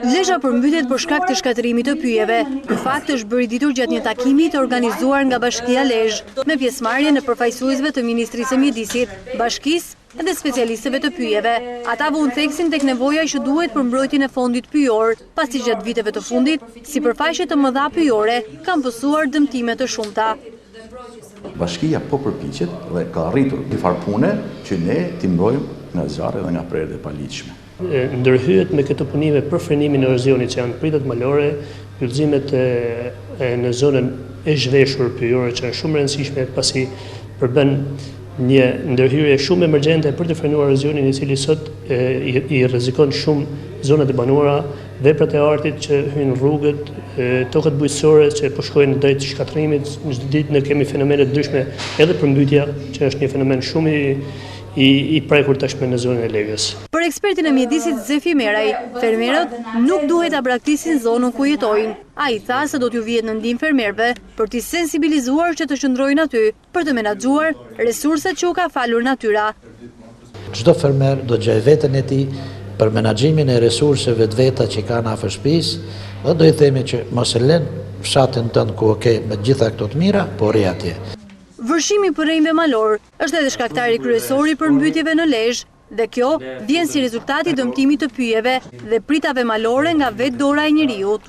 Lezha përmbytet për shkak të shkatërimit të pyjeve. Ky fakt është bërë ditur gjatë një takimi të organizuar nga Bashkia Lezhë me pjesëmarrjen e përfaqësuesve të Ministrisë së Mjedisit, Bashkisë dhe specialistëve të pyjeve. Ata vënë theksin tek nevoja që duhet për mbrojtjen e fondit pyjor, pasi gjatë viteve të fundit, sipërfaqe të mëdha pyjore kanë pësuar dëmtime të shumta. Bashkia po përpiqet dhe ka arritur një farë pune që ne t'i mbrojmë nga zjarri dhe nga prerjet e paligjshme. Ndërhyet me këtë punime për frenimin e erozionit që janë pritet malore, udhëzimet në zonën e zhveshur pyjore që janë shumë rëndësishme pasi përben një ndërhyrje shumë emergjente për të frenuar erozionin i cili sot i rrezikon shumë zonat e banuara, veprat e artit që hyjnë rrugët, tokët bujqësore që po shkojnë drejt shkatërimit. Çdo ditë ne kemi fenomene të ndryshme edhe përmbytja, që është një fenomen shumë i prekur tashmë në zonën e Legës. Për ekspertin e mjedisit Zefi Meraj, fermerët nuk duhet ta braktisin zonën ku jetojnë. Ai tha se do t'ju vihet në ndihmë fermerëve për t'i sensibilizuar që të qëndrojnë aty për të menaxhuar resurset që u ka falur natyra. Çdo fermer do të gjejë veten e tij për menaxhimin e resurseve të veta që ka në afër shtëpisë, dhe do i themi që mos e lën fshatin tënd ku me gjitha këto të mira, por rri atje. Vërshimi për rrejnëve malor është edhe shkaktari kryesor i përmbytjeve në Lezhë dhe kjo vjen si rezultat i dëmtimit të pyjeve dhe pritave malore nga vetë dora e njeriut.